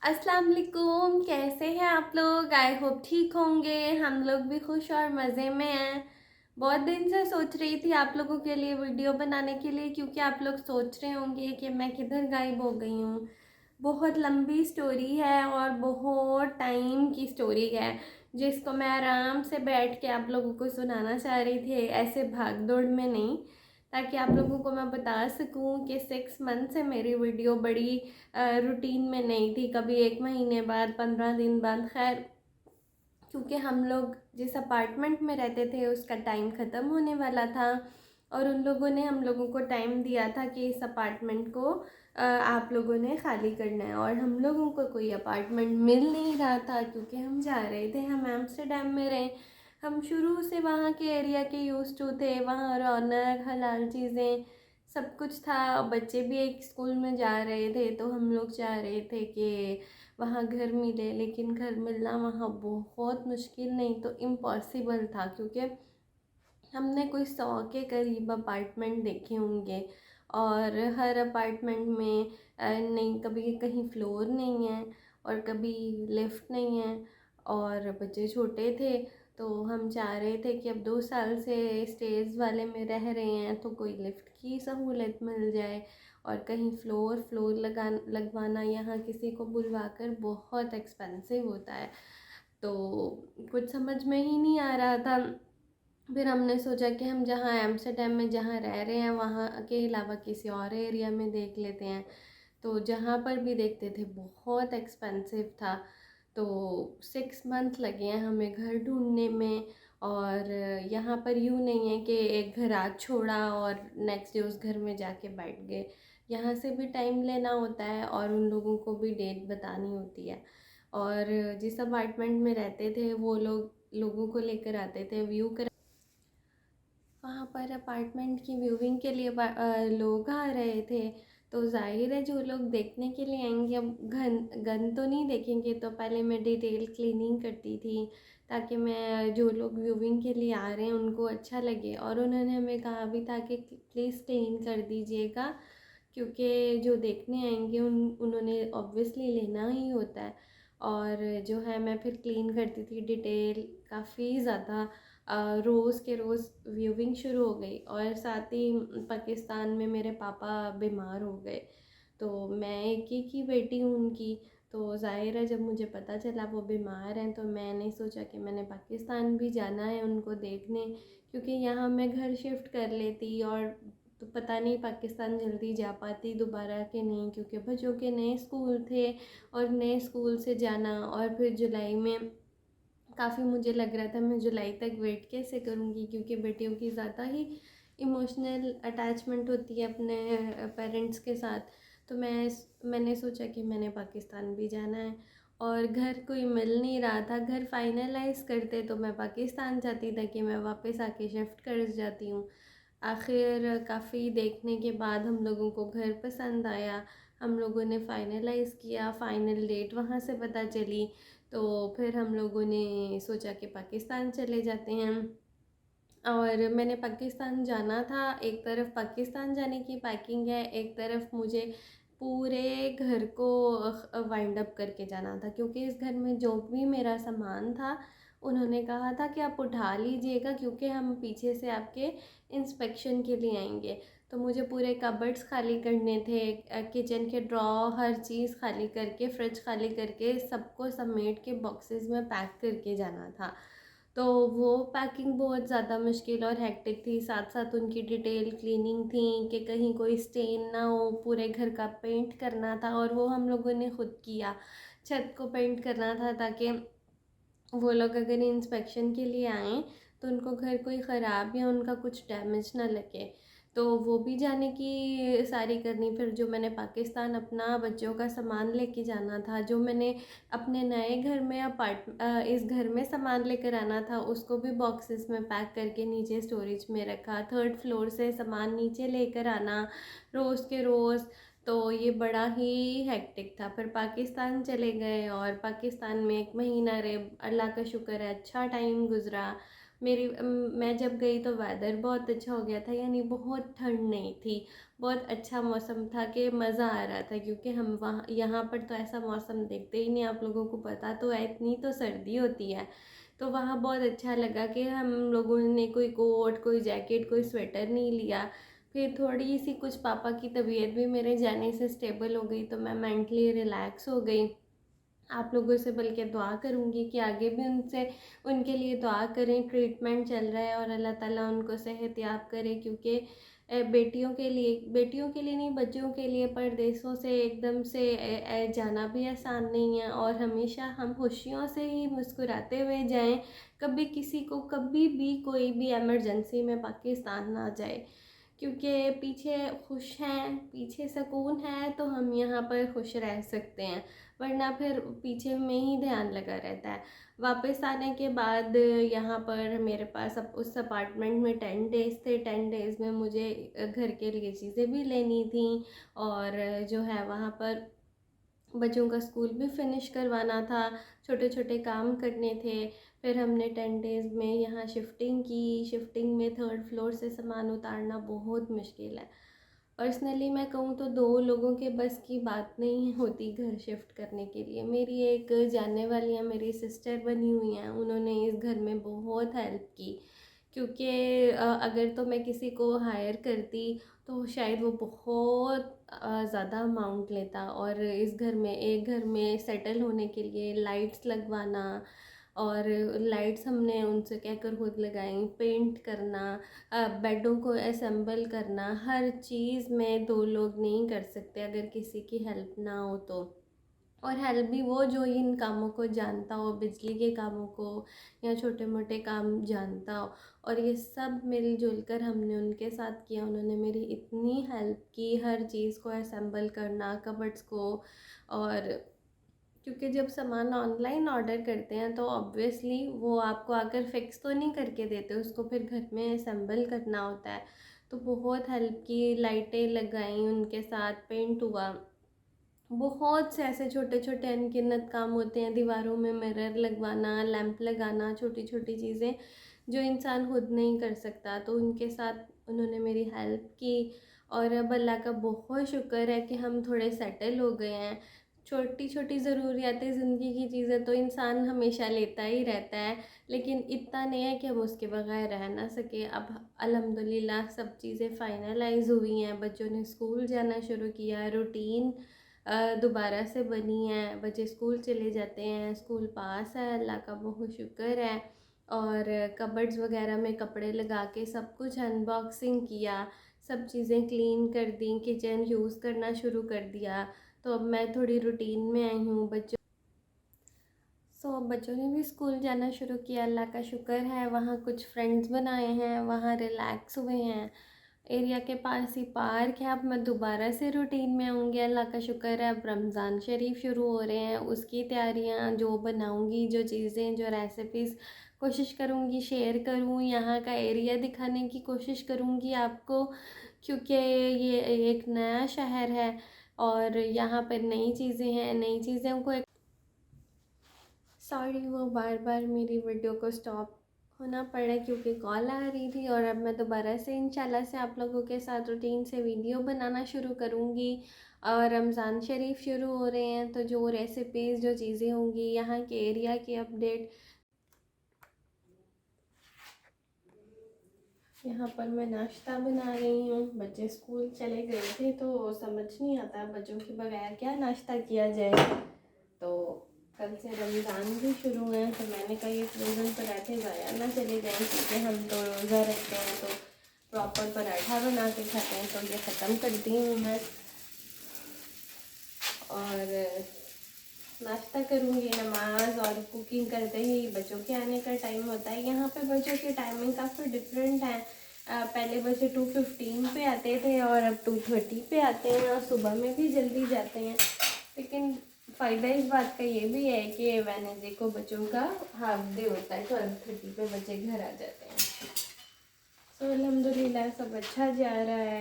अस्सलाम वालेकुम, कैसे हैं आप लोग? आई होप ठीक होंगे। हम लोग भी खुश और मज़े में हैं। बहुत दिन से सोच रही थी आप लोगों के लिए वीडियो बनाने के लिए, क्योंकि आप लोग सोच रहे होंगे कि मैं किधर गायब हो गई हूँ। बहुत लंबी स्टोरी है और बहुत टाइम की स्टोरी है, जिसको मैं आराम से बैठ के आप लोगों को सुनाना चाह रही थी, ऐसे भाग दौड़ में नहीं, ताकि आप लोगों को मैं बता सकूं कि 6 मंथ से मेरी वीडियो बड़ी रूटीन में नहीं थी। कभी 1 महीने बाद, 15 दिन बाद, खैर क्योंकि हम लोग जिस अपार्टमेंट में रहते थे उसका टाइम ख़त्म होने वाला था, और उन लोगों ने हम लोगों को टाइम दिया था कि इस अपार्टमेंट को आप लोगों ने खाली करना है। और हम लोगों को कोई अपार्टमेंट मिल नहीं रहा था, क्योंकि हम जा रहे थे, हम एम्स्टर्डम में रहे, हम शुरू से वहाँ के एरिया के यूज़ टू थे। वहाँ रौनक, हलाल चीज़ें, सब कुछ था। बच्चे भी एक स्कूल में जा रहे थे, तो हम लोग चाह रहे थे कि वहाँ घर मिले, लेकिन घर मिलना वहाँ बहुत मुश्किल, नहीं तो इम्पॉसिबल था, क्योंकि हमने कोई 100 के करीब अपार्टमेंट देखे होंगे, और हर अपार्टमेंट में नहीं, कभी कहीं फ्लोर नहीं है और कभी लिफ्ट नहीं है, और बच्चे छोटे थे। तो हम चाह रहे थे कि अब 2 साल से स्टेज वाले में रह रहे हैं, तो कोई लिफ्ट की सहूलत मिल जाए। और कहीं फ्लोर फ्लोर लगवाना यहाँ किसी को बुलवाकर बहुत एक्सपेंसिव होता है, तो कुछ समझ में ही नहीं आ रहा था। फिर हमने सोचा कि हम जहाँ एम्स्टर्डम में जहाँ रह रहे हैं वहाँ के अलावा किसी और एरिया में देख लेते हैं। तो जहाँ पर भी देखते थे बहुत एक्सपेंसिव था। तो 6 मंथ लगे हैं हमें घर ढूंढने में। और यहाँ पर यूँ नहीं है कि एक घर आज छोड़ा और नेक्स्ट डे उस घर में जाके बैठ गए। यहाँ से भी टाइम लेना होता है और उन लोगों को भी डेट बतानी होती है। और जिस अपार्टमेंट में रहते थे वो लोगों को लेकर आते थे व्यू कर, वहाँ पर अपार्टमेंट की व्यूइंग के लिए लोग आ रहे थे। तो जाहिर है जो लोग देखने के लिए आएंगे, अब घन गन तो नहीं देखेंगे, तो पहले मैं डिटेल क्लीनिंग करती थी, ताकि मैं जो लोग व्यूइंग के लिए आ रहे हैं उनको अच्छा लगे। और उन्होंने हमें कहा भी था कि प्लीज़ क्लीन कर दीजिएगा, क्योंकि जो देखने आएंगे उन्होंने ऑब्वियसली लेना ही होता है। और जो है मैं फिर क्लीन करती थी डिटेल काफ़ी ज़्यादा। रोज़ के रोज़ व्यूइंग शुरू हो गई, और साथ ही पाकिस्तान में मेरे पापा बीमार हो गए। तो मैं एक ही बेटी हूँ उनकी, तो ज़ाहिर है जब मुझे पता चला वो बीमार हैं, तो मैंने सोचा कि मैंने पाकिस्तान भी जाना है उनको देखने, क्योंकि यहाँ मैं घर शिफ्ट कर लेती, और तो पता नहीं पाकिस्तान जल्दी जा पाती दोबारा कि नहीं, क्योंकि बच्चों के नए स्कूल थे, और नए स्कूल से जाना, और फिर जुलाई में काफ़ी मुझे लग रहा था मैं जुलाई तक वेट कैसे करूँगी, क्योंकि बेटियों की ज़्यादा ही इमोशनल अटैचमेंट होती है अपने पेरेंट्स के साथ। तो मैंने सोचा कि मैंने पाकिस्तान भी जाना है, और घर कोई मिल नहीं रहा था। घर फाइनलाइज करते तो मैं पाकिस्तान जाती, ताकि मैं वापस आके शिफ्ट कर जाती हूँ। आखिर काफ़ी देखने के बाद हम लोगों को घर पसंद आया, हम लोगों ने फाइनलाइज़ किया, फ़ाइनल डेट वहाँ से पता चली। तो फिर हम लोगों ने सोचा कि पाकिस्तान चले जाते हैं। और मैंने पाकिस्तान जाना था, एक तरफ पाकिस्तान जाने की पैकिंग है, एक तरफ मुझे पूरे घर को वाइंड अप करके जाना था, क्योंकि इस घर में जो भी मेरा सामान था उन्होंने कहा था कि आप उठा लीजिएगा, क्योंकि हम पीछे से आपके इंस्पेक्शन के लिए आएंगे। तो मुझे पूरे कबर्ड्स खाली करने थे, किचन के ड्रॉ, हर चीज़ खाली करके, फ्रिज खाली करके, सबको समेट के बॉक्सेस में पैक करके जाना था। तो वो पैकिंग बहुत ज़्यादा मुश्किल और हेक्टिक थी। साथ साथ उनकी डिटेल क्लीनिंग थी कि कहीं कोई स्टेन ना हो। पूरे घर का पेंट करना था, और वो हम लोगों ने खुद किया। छत को पेंट करना था, ताकि वो लोग अगर इंस्पेक्शन के लिए आएँ तो उनको घर कोई ख़राब या उनका कुछ डैमेज ना लगे। तो वो भी जाने की सारी करनी। फिर जो मैंने पाकिस्तान अपना बच्चों का सामान लेके जाना था, जो मैंने अपने नए घर में इस घर में सामान लेकर आना था, उसको भी बॉक्सेस में पैक करके नीचे स्टोरेज में रखा। 3rd फ्लोर से सामान नीचे लेकर आना रोज़ के रोज़, तो ये बड़ा ही हेक्टिक था। फिर पाकिस्तान चले गए, और पाकिस्तान में 1 महीना रहे। अल्लाह का शुक्र है अच्छा टाइम गुज़रा। मैं जब गई तो वेदर बहुत अच्छा हो गया था, यानी बहुत ठंड नहीं थी, बहुत अच्छा मौसम था कि मज़ा आ रहा था। क्योंकि हम वहाँ यहाँ पर तो ऐसा मौसम देखते ही नहीं, आप लोगों को पता तो है, इतनी तो सर्दी होती है। तो वहाँ बहुत अच्छा लगा कि हम लोगों ने कोई कोट, कोई जैकेट, कोई स्वेटर नहीं लिया। फिर थोड़ी सी कुछ पापा की तबीयत भी मेरे जाने से स्टेबल हो गई, तो मैं मेंटली रिलैक्स हो गई। आप लोगों से बल्कि दुआ करूँगी कि आगे भी उनसे उनके लिए दुआ करें। ट्रीटमेंट चल रहा है और अल्लाह ताला उनको सेहतयाब करे। क्योंकि बेटियों के लिए नहीं, बच्चों के लिए परदेसों से एकदम से जाना भी आसान नहीं है। और हमेशा हम खुशियों से ही मुस्कुराते हुए जाएं, कभी किसी को कभी भी कोई भी इमरजेंसी में पाकिस्तान ना जाए। क्योंकि पीछे खुश हैं, पीछे सुकून है, तो हम यहाँ पर खुश रह सकते हैं, वरना फिर पीछे में ही ध्यान लगा रहता है। वापस आने के बाद यहाँ पर मेरे पास अब उस अपार्टमेंट में 10 डेज़ थे। 10 डेज़ में मुझे घर के लिए चीज़ें भी लेनी थी, और जो है वहाँ पर बच्चों का स्कूल भी फिनिश करवाना था, छोटे छोटे काम करने थे। फिर हमने 10 डेज़ में यहाँ शिफ्टिंग की। शिफ्टिंग में 3rd फ्लोर से सामान उतारना बहुत मुश्किल है। पर्सनली मैं कहूँ तो 2 लोगों के बस की बात नहीं होती घर शिफ्ट करने के लिए। मेरी एक जानने वाली है, मेरी सिस्टर बनी हुई हैं, उन्होंने इस घर में बहुत हेल्प की। क्योंकि अगर तो मैं किसी को हायर करती तो शायद वो बहुत ज़्यादा अमाउंट लेता। और इस घर में, एक घर में सेटल होने के लिए लाइट्स लगवाना, और लाइट्स हमने उनसे कहकर खुद लगाई, पेंट करना, बेडों को असेंबल करना, हर चीज़ में 2 लोग नहीं कर सकते अगर किसी की हेल्प ना हो तो। और हेल्प भी वो जो इन कामों को जानता हो, बिजली के कामों को या छोटे मोटे काम जानता हो। और ये सब मिलजुल कर हमने उनके साथ किया। उन्होंने मेरी इतनी हेल्प की, हर चीज़ को असेंबल करना, कबर्ड्स को। और क्योंकि जब सामान ऑनलाइन ऑर्डर करते हैं तो ऑब्वियसली वो आपको आकर फिक्स तो नहीं करके देते, उसको फिर घर में असेंबल करना होता है। तो बहुत हेल्प की, लाइटें लगाई उनके साथ, पेंट हुआ। बहुत से ऐसे छोटे छोटे अनगिनत काम होते हैं, दीवारों में मिरर लगवाना, लैंप लगाना, छोटी छोटी चीज़ें जो इंसान खुद नहीं कर सकता। तो उनके साथ उन्होंने मेरी हेल्प की। और अब अल्लाह का बहुत शुक्र है कि हम थोड़े सेटल हो गए हैं। छोटी छोटी ज़रूरियातें, ज़िंदगी की चीज़ें तो इंसान हमेशा लेता ही रहता है, लेकिन इतना नहीं है कि हम उसके बगैर रह ना सके। अब अल्हम्दुलिल्लाह सब चीज़ें फ़ाइनलाइज हुई हैं, बच्चों ने स्कूल जाना शुरू किया, रूटीन दोबारा से बनी है, बच्चे स्कूल चले जाते हैं, स्कूल पास है, अल्लाह का बहुत शुक्र है। और कबर्ड्स वगैरह में कपड़े लगा के सब कुछ अनबॉक्सिंग किया, सब चीज़ें क्लीन कर दी, किचन यूज़ करना शुरू कर दिया। तो अब मैं थोड़ी रूटीन में आई हूँ। बच्चों ने भी स्कूल जाना शुरू किया, अल्लाह का शुक्र है। वहाँ कुछ फ्रेंड्स बनाए हैं, वहाँ रिलैक्स हुए हैं। एरिया के पास ही पार्क है। अब मैं दोबारा से रूटीन में आऊँगी, अल्लाह का शुक्र है। अब रमज़ान शरीफ शुरू हो रहे हैं, उसकी तैयारियाँ, जो बनाऊँगी, जो चीज़ें, जो रेसिपीज़ कोशिश करूँगी शेयर करूँ, यहाँ का एरिया दिखाने की कोशिश करूँगी आपको। क्योंकि ये एक नया शहर है और यहाँ पर नई चीज़ें हैं, नई चीज़ों को सॉरी वो बार बार मेरी वीडियो को स्टॉप होना पड़ा क्योंकि कॉल आ रही थी। और अब मैं दोबारा से इंशाल्लाह से आप लोगों के साथ रूटीन से वीडियो बनाना शुरू करूँगी। और रमज़ान शरीफ शुरू हो रहे हैं, तो जो रेसिपीज़, जो चीज़ें होंगी, यहाँ के एरिया की अपडेट। यहाँ पर मैं नाश्ता बना रही हूँ। बच्चे स्कूल चले गए थे तो समझ नहीं आता बच्चों के बगैर क्या नाश्ता किया जाए। तो कल से रमज़ान भी शुरू है, तो मैंने कहा ये फ्रोज़न पराठे ज़ाया ना चले जाएँ, क्योंकि हम तो रोज़ा रखते हैं तो प्रॉपर पराठा बना के खाते हैं। तो ये ख़त्म करती हूँ मैं और नाश्ता करूँगी। नमाज और कुकिंग करते ही बच्चों के आने का टाइम होता है। यहाँ पे बच्चों की टाइमिंग काफ़ी डिफरेंट है। पहले बच्चे 2:15 पे आते थे और अब 2:30 पे आते हैं, और सुबह में भी जल्दी जाते हैं। लेकिन फ़ायदा इस बात का ये भी है कि वेडनेसडे को बच्चों का हाफ डे होता है, 12:30 पे बच्चे घर आ जाते हैं। सो अल्हम्दुलिल्लाह सब अच्छा जा रहा है।